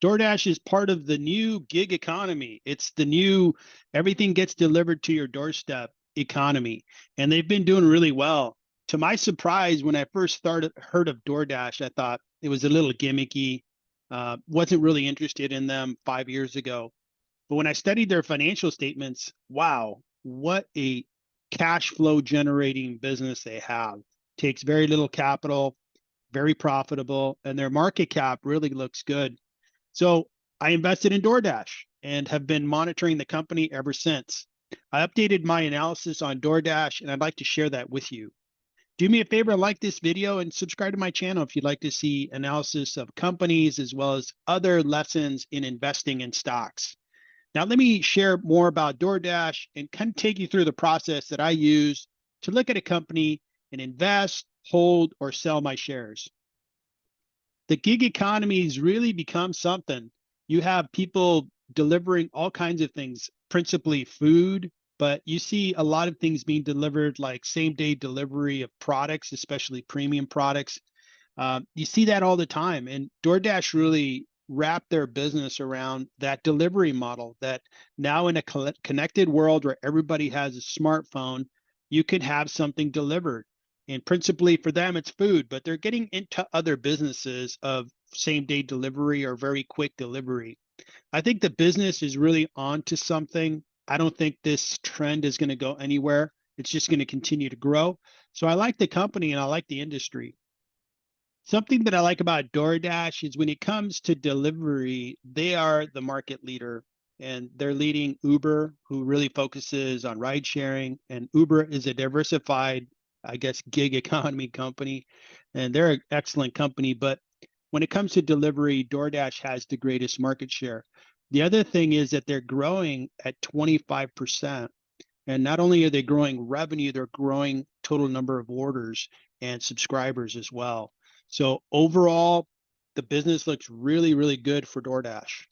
DoorDash is part of the new gig economy. It's the new everything gets delivered to your doorstep economy. And they've been doing really well. To my surprise, when I first heard of DoorDash, I thought it was a little gimmicky. Wasn't really interested in them 5 years ago. But when I studied their financial statements, wow, what a cash flow generating business they have. Takes very little capital, very profitable, and their market cap really looks good. So I invested in DoorDash and have been monitoring the company ever since. I updated my analysis on DoorDash, and I'd like to share that with you. Do me a favor and like this video and subscribe to my channel if you'd like to see analysis of companies as well as other lessons in investing in stocks. Now, let me share more about DoorDash and kind of take you through the process that I use to look at a company and invest, hold, or sell my shares. The gig economy has really become something. You have people delivering all kinds of things, principally food, but you see a lot of things being delivered like same day delivery of products, especially premium products. You see that all the time. And DoorDash really wrapped their business around that delivery model that now in a connected world where everybody has a smartphone, you can have something delivered. And principally for them, it's food, but they're getting into other businesses of same day delivery or very quick delivery. I think the business is really onto something. I don't think this trend is going to go anywhere. It's just going to continue to grow. So I like the company and I like the industry. Something that I like about DoorDash is when it comes to delivery, they are the market leader and they're leading Uber, who really focuses on ride sharing. And Uber is a diversified, I guess, gig economy company, and they're an excellent company. But when it comes to delivery, DoorDash has the greatest market share. The other thing is that they're growing at 25%. And not only are they growing revenue, they're growing total number of orders and subscribers as well. So overall, the business looks really, really good for DoorDash.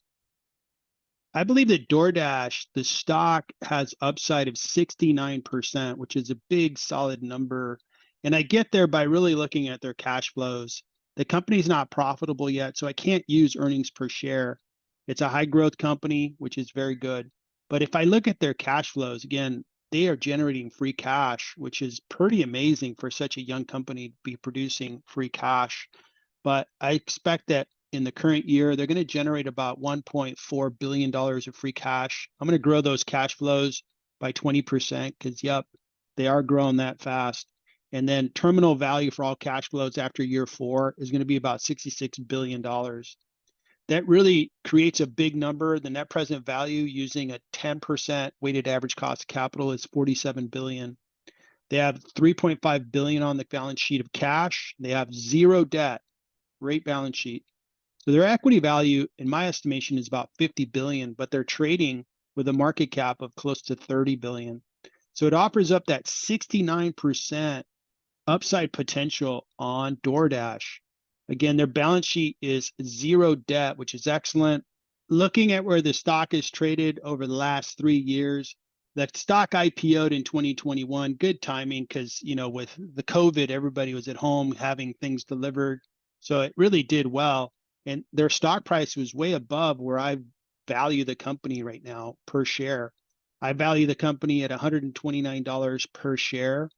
I believe that DoorDash, the stock has upside of 69%, which is a big solid number. And I get there by really looking at their cash flows. The company's not profitable yet, so I can't use earnings per share. It's a high growth company, which is very good. But if I look at their cash flows, again, they are generating free cash, which is pretty amazing for such a young company to be producing free cash. But I expect that in the current year, they're going to generate about $1.4 billion of free cash. I'm going to grow those cash flows by 20% because, yep, they are growing that fast. And then terminal value for all cash flows after year 4 is going to be about $66 billion. That really creates a big number. The net present value using a 10% weighted average cost of capital is 47 billion. They have 3.5 billion on the balance sheet of cash. They have zero debt, great balance sheet. So their equity value, in my estimation, is about 50 billion, but they're trading with a market cap of close to 30 billion. So it offers up that 69% upside potential on DoorDash. Again, their balance sheet is zero debt, which is excellent. Looking at where the stock is traded over the last 3 years, that stock IPO'd in 2021, good timing because, with the COVID, everybody was at home having things delivered. So it really did well. And their stock price was way above where I value the company right now per share. I value the company at $129 per share.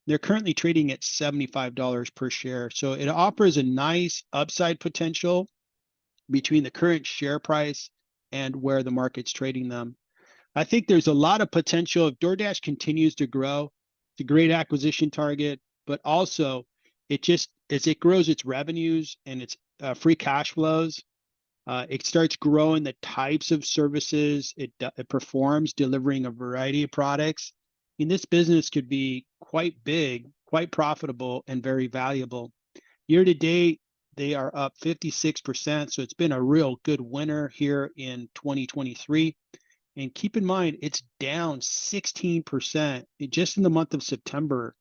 They're currently trading at $75 per share. So it offers a nice upside potential between the current share price and where the market's trading them. I think there's a lot of potential if DoorDash continues to grow. It's a great acquisition target, but also it just, as it grows its revenues and its free cash flows, it starts growing the types of services it performs, delivering a variety of products. And this business could be quite big, quite profitable, and very valuable. Year to date, they are up 56%. So it's been a real good winner here in 2023. And keep in mind, it's down 16% just in the month of September.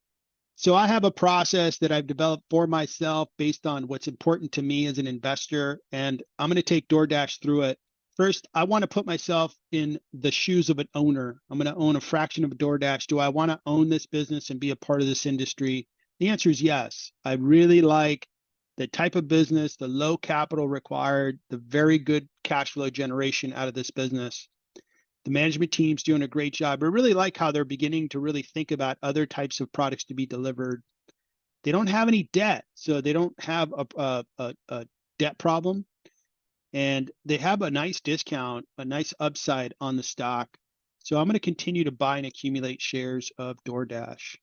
So I have a process that I've developed for myself based on what's important to me as an investor, and I'm going to take DoorDash through it. First, I want to put myself in the shoes of an owner. I'm going to own a fraction of DoorDash. Do I want to own this business and be a part of this industry? The answer is yes. I really like the type of business, the low capital required, the very good cash flow generation out of this business. The management team's doing a great job. I really like how they're beginning to really think about other types of products to be delivered. They don't have any debt, so they don't have a debt problem. And they have a nice discount, a nice upside on the stock. So I'm going to continue to buy and accumulate shares of DoorDash.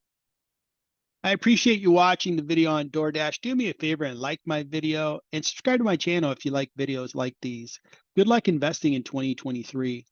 I appreciate you watching the video on DoorDash. Do me a favor and like my video and subscribe to my channel if you like videos like these. Good luck investing in 2023.